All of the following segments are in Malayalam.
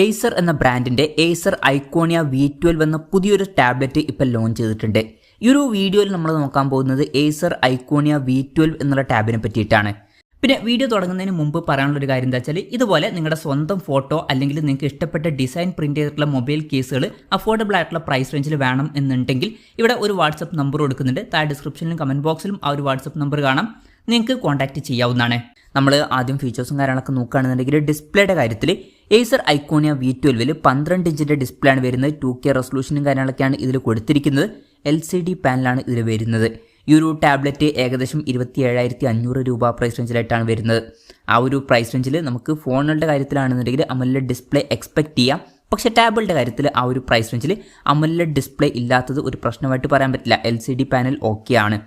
ഏസർ എന്ന ബ്രാൻഡിന്റെ ഏസർ ഐക്കോണിയ V12 എന്ന പുതിയൊരു ടാബ്ലറ്റ് ഇപ്പോൾ ലോഞ്ച് ചെയ്തിട്ടുണ്ട്. ഈ ഒരു വീഡിയോയിൽ നമ്മൾ നോക്കാൻ പോകുന്നത് ഏസർ ഐക്കോണിയ V12 എന്നുള്ള ടാബിനെ പറ്റിയിട്ടാണ്. പിന്നെ വീഡിയോ തുടങ്ങുന്നതിന് മുമ്പ് പറയാനുള്ള ഒരു കാര്യം എന്താ വെച്ചാൽ, ഇതുപോലെ നിങ്ങളുടെ സ്വന്തം ഫോട്ടോ അല്ലെങ്കിൽ നിങ്ങൾക്ക് ഇഷ്ടപ്പെട്ട ഡിസൈൻ പ്രിന്റ് ചെയ്തിട്ടുള്ള മൊബൈൽ കേസുകൾ അഫോർഡബിൾ ആയിട്ടുള്ള പ്രൈസ് റേഞ്ചിൽ വേണം എന്നുണ്ടെങ്കിൽ ഇവിടെ ഒരു വാട്സപ്പ് നമ്പർ കൊടുക്കുന്നുണ്ട്. താഴെ ഡിസ്ക്രിപ്ഷനിലും കമന്റ് ബോക്സിലും ആ ഒരു വാട്സപ്പ് നമ്പർ കാണാം, നിങ്ങൾക്ക് കോൺടാക്ട് ചെയ്യാവുന്നതാണ്. നമ്മൾ ആദ്യം ഫീച്ചേഴ്സും കാര്യങ്ങളൊക്കെ നോക്കുകയാണെന്നുണ്ടെങ്കിൽ ഡിസ്പ്ലേയുടെ കാര്യത്തിൽ ഏസർ ഐക്കോണിയ V12 12 ഇഞ്ചിൻ്റെ ഡിസ്പ്ലേ ആണ് വരുന്നത്. 2K റെസൊല്യൂഷനും കാര്യങ്ങളൊക്കെയാണ് ഇതിൽ കൊടുത്തിരിക്കുന്നത്. LCD പാനലാണ് ഇതിൽ വരുന്നത്. ഈ ഒരു ടാബ്ലറ്റ് ഏകദേശം 27,500 രൂപ പ്രൈസ് റേഞ്ചിലായിട്ടാണ് വരുന്നത്. ആ ഒരു പ്രൈസ് റേഞ്ചിൽ നമുക്ക് ഫോണുകളുടെ കാര്യത്തിലാണെന്നുണ്ടെങ്കിൽ AMOLED ഡിസ്പ്ലേ എക്സ്പെക്ട് ചെയ്യാം. പക്ഷേ ടാബിളുടെ കാര്യത്തിൽ ആ ഒരു പ്രൈസ് റേഞ്ചിൽ AMOLED ഡിസ്പ്ലേ ഇല്ലാത്തത് ഒരു പ്രശ്നമായിട്ട് പറയാൻ പറ്റില്ല. LCD പാനൽ ഓക്കെ ആണ്.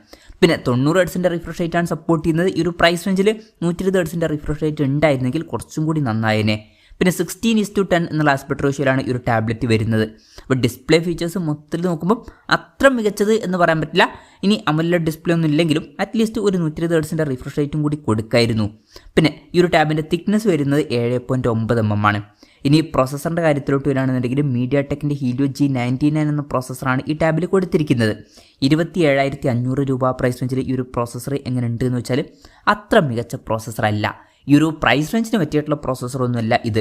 പിന്നെ 90 ഹെർട്സിൻ്റെ റിഫ്രഷ് റേറ്റ് ആണ് സപ്പോർട്ട് ചെയ്യുന്നത്. ഈ ഒരു പ്രൈസ് റേഞ്ചിൽ 120 ഹെർട്സിൻ്റെ റിഫ്രഷ് റേറ്റ് ഉണ്ടായിരുന്നെങ്കിൽ കുറച്ചും കൂടി നന്നായേനെ. പിന്നെ 16:10 എന്നുള്ള ആസ്പെക്ട് റേഷ്യോയിലാണ് ഈ ഒരു ടാബ്ലറ്റ് വരുന്നത്. അപ്പോൾ ഡിസ്പ്ലേ ഫീച്ചേഴ്സ് മൊത്തത്തിൽ നോക്കുമ്പോൾ അത്ര മികച്ചത് എന്ന് പറയാൻ പറ്റില്ല. ഇനി AMOLED ഡിസ്പ്ലേ ഒന്നും ഇല്ലെങ്കിലും അറ്റ്ലീസ്റ്റ് ഒരു 120 ഹെർട്സിൻ്റെ റിഫ്രഷ് റേറ്റും കൂടി കൊടുക്കായിരുന്നു. പിന്നെ ഈ ഒരു ടാബിൻ്റെ തിക്നെസ് വരുന്നത് 7.9 mm ആണ്. ഇനി പ്രോസസ്സറിൻ്റെ കാര്യത്തിലോട്ട് വരികയാണെന്നുണ്ടെങ്കിൽ MediaTekൻ്റെ Helio G99 എന്ന പ്രോസസ്സറാണ് ഈ ടാബിൽ കൊടുത്തിരിക്കുന്നത്. 27,500 രൂപ പ്രൈസ് റേഞ്ചിൽ ഈ ഒരു പ്രോസസ്സർ എങ്ങനെ ഉണ്ട് എന്ന് വെച്ചാൽ അത്ര മികച്ച പ്രോസസ്സർ അല്ല. ഈ ഒരു പ്രൈസ് റേഞ്ചിന് പറ്റിയിട്ടുള്ള പ്രോസസ്സറൊന്നുമല്ല ഇത്.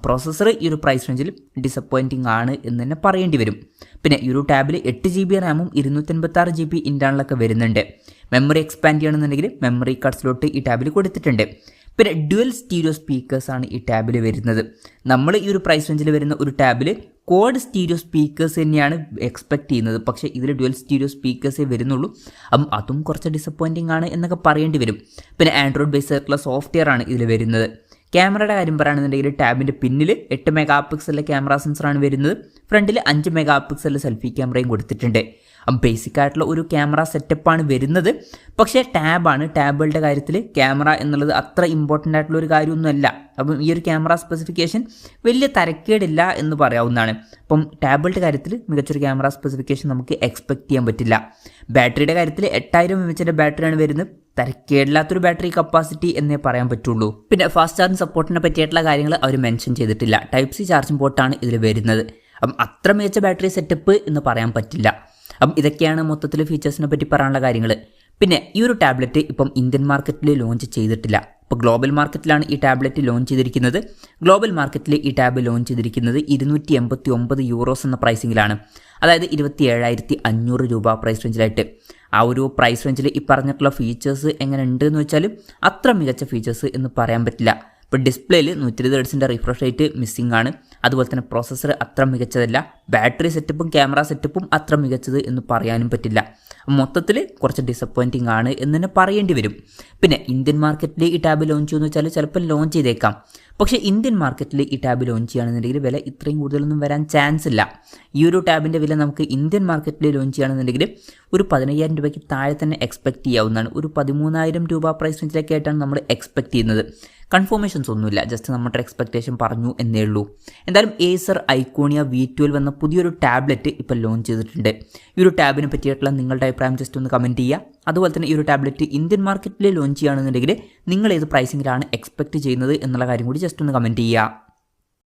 പ്രോസസ്സർ ഈ ഒരു പ്രൈസ് റേഞ്ചിൽ ഡിസപ്പോയിൻറ്റിംഗ് ആണ് എന്ന് തന്നെ പറയേണ്ടി വരും. പിന്നെ ഈ ഒരു ടാബിൽ 8GB റാമും 256GB ഇൻറ്റേർണലൊക്കെ വരുന്നുണ്ട്. മെമ്മറി എക്സ്പാൻഡ് ചെയ്യണമെന്നുണ്ടെങ്കിൽ മെമ്മറി കാർഡ് സ്ലോട്ട് ഈ ടാബിൽ കൊടുത്തിട്ടുണ്ട്. പിന്നെ ഡ്യുവൽ സ്റ്റീരിയോ സ്പീക്കേഴ്സാണ് ഈ ടാബിൽ വരുന്നത്. നമ്മൾ ഈ ഒരു പ്രൈസ് റേഞ്ചിൽ വരുന്ന ഒരു ടാബിൽ കോഡ് സ്റ്റീരിയോ സ്പീക്കേഴ്സ് തന്നെയാണ് എക്സ്പെക്ട് ചെയ്യുന്നത്. പക്ഷേ ഇതിൽ ഡ്യുവൽ സ്റ്റീരിയോ സ്പീക്കേഴ്സേ വരുന്നുള്ളൂ. അതും കുറച്ച് ഡിസപ്പോയിൻറ്റിംഗ് ആണ് എന്നൊക്കെ പറയേണ്ടി വരും. പിന്നെ ആൻഡ്രോയിഡ് ബേസ് ആയിട്ടുള്ള സോഫ്റ്റ്വെയർ ആണ് ഇതിൽ വരുന്നത്. ക്യാമറയുടെ കാര്യം പറയുകയാണെന്നുണ്ടെങ്കിൽ ടാബിൻ്റെ പിന്നിൽ 8 MP ക്യാമറ സെൻസറാണ് വരുന്നത്. ഫ്രണ്ടിൽ 5 MP സെൽഫി ക്യാമറയും കൊടുത്തിട്ടുണ്ട്. ബേസിക് ആയിട്ടുള്ള ഒരു ക്യാമറ സെറ്റപ്പാണ് വരുന്നത്. പക്ഷേ ടാബുകളുടെ കാര്യത്തിൽ ക്യാമറ എന്നുള്ളത് അത്ര ഇമ്പോർട്ടൻ്റ് ആയിട്ടുള്ള ഒരു കാര്യമൊന്നുമല്ല. അപ്പം ഈ ഒരു ക്യാമറ സ്പെസിഫിക്കേഷൻ വലിയ തരക്കേടില്ല എന്ന് പറയാവുന്നതാണ്. അപ്പം ടാബുകളുടെ കാര്യത്തിൽ മികച്ചൊരു ക്യാമറ സ്പെസിഫിക്കേഷൻ നമുക്ക് എക്സ്പെക്ട് ചെയ്യാൻ പറ്റില്ല. ബാറ്ററിയുടെ കാര്യത്തിൽ 8000 mAh ബാറ്ററിയാണ് വരുന്നത്. തരക്കേടില്ലാത്തൊരു ബാറ്ററി കപ്പാസിറ്റി എന്നേ പറയാൻ പറ്റുള്ളൂ. പിന്നെ ഫാസ്റ്റ് ചാർജിങ് സപ്പോർട്ടിനെ പറ്റിയിട്ടുള്ള കാര്യങ്ങൾ അവർ മെൻഷൻ ചെയ്തിട്ടില്ല. Type-C ചാർജിംഗ് പോർട്ടാണ് ഇതിൽ വരുന്നത്. അപ്പം അത്ര മികച്ച ബാറ്ററി സെറ്റപ്പ് എന്ന് പറയാൻ പറ്റില്ല. അപ്പം ഇതൊക്കെയാണ് മൊത്തത്തിൽ ഫീച്ചേഴ്സിനെ പറ്റി പറയാനുള്ള കാര്യങ്ങൾ. പിന്നെ ഈ ഒരു ടാബ്ലറ്റ് ഇപ്പം ഇന്ത്യൻ മാർക്കറ്റിൽ ലോഞ്ച് ചെയ്തിട്ടില്ല. ഇപ്പോൾ ഗ്ലോബൽ മാർക്കറ്റിലാണ് ഈ ടാബ്ലറ്റ് ലോഞ്ച് ചെയ്തിരിക്കുന്നത്. ഗ്ലോബൽ മാർക്കറ്റിൽ ഈ ടാബ് ലോഞ്ച് ചെയ്തിരിക്കുന്നത് 289 യൂറോസ് എന്ന പ്രൈസിങ്ങിലാണ്. അതായത് 27,500 രൂപ പ്രൈസ് റേഞ്ചിലായിട്ട്. ആ ഒരു പ്രൈസ് റേഞ്ചിൽ ഈ പറഞ്ഞിട്ടുള്ള ഫീച്ചേഴ്സ് എങ്ങനെ ഉണ്ട് എന്ന് വെച്ചാൽ അത്ര മികച്ച ഫീച്ചേഴ്സ് എന്ന് പറയാൻ പറ്റില്ല. ഇപ്പോൾ ഡിസ്പ്ലേയിൽ 120 ഹെർട്സിൻ്റെ റിഫ്രഷ് റേറ്റ് മിസ്സിംഗ് ആണ്. അതുപോലെ തന്നെ പ്രോസസ്സർ അത്ര മികച്ചതല്ല. ബാറ്ററി സെറ്റപ്പും ക്യാമറ സെറ്റപ്പും അത്ര മികച്ചത് എന്ന് പറയാനും പറ്റില്ല. മൊത്തത്തിൽ കുറച്ച് ഡിസപ്പോയിൻറ്റിംഗ് ആണ് എന്ന് തന്നെ പറയേണ്ടി വരും. പിന്നെ ഇന്ത്യൻ മാർക്കറ്റിൽ ഈ ടാബ് ലോഞ്ച് ചെയ്യുമെന്ന് വെച്ചാൽ ചിലപ്പോൾ ലോഞ്ച് ചെയ്തേക്കാം. പക്ഷേ ഇന്ത്യൻ മാർക്കറ്റിൽ ഈ ടാബ് ലോഞ്ച് ചെയ്യുകയാണെന്നുണ്ടെങ്കിൽ വില ഇത്രയും കൂടുതലൊന്നും വരാൻ ചാൻസ് ഇല്ല. ഈ ഒരു ടാബിൻ്റെ വില നമുക്ക് ഇന്ത്യൻ മാർക്കറ്റിൽ ലോഞ്ച് ചെയ്യുകയാണെന്നുണ്ടെങ്കിൽ ഒരു 15,000 രൂപയ്ക്ക് താഴെ തന്നെ എക്സ്പെക്ട് ചെയ്യാവുന്നതാണ്. ഒരു 13,000 രൂപ പ്രൈസ് റേഞ്ചിലൊക്കെ ആയിട്ടാണ് നമ്മൾ എക്സ്പെക്ട് ചെയ്യുന്നത്. കൺഫർമേഷൻസ് ഒന്നുമില്ല, ജസ്റ്റ് നമ്മുടെ എക്സ്പെക്ടേഷൻ പറഞ്ഞു എന്നേ ഉള്ളൂ. എന്തായാലും ഏസർ ഐക്കോണിയ V12 എന്ന പുതിയൊരു ടാബ്ലറ്റ് ഇപ്പോൾ ലോഞ്ച് ചെയ്തിട്ടുണ്ട്. ഈ ഒരു ടാബിനെ പറ്റിയിട്ടുള്ള നിങ്ങളുടെ അഭിപ്രായം ജസ്റ്റ് ഒന്ന് കമൻറ്റ് ചെയ്യുക. അതുപോലെ തന്നെ ഈ ഒരു ടാബ്ലറ്റ് ഇന്ത്യൻ മാർക്കറ്റിൽ ലോഞ്ച് ചെയ്യുകയാണെന്നുണ്ടെങ്കിൽ നിങ്ങൾ ഏത് പ്രൈസിങ്ങിലാണ് എക്സ്പെക്ട് ചെയ്യുന്നത് എന്നുള്ള കാര്യം കൂടി ജസ്റ്റ് ഒന്ന് കമൻറ്റ് ചെയ്യുക.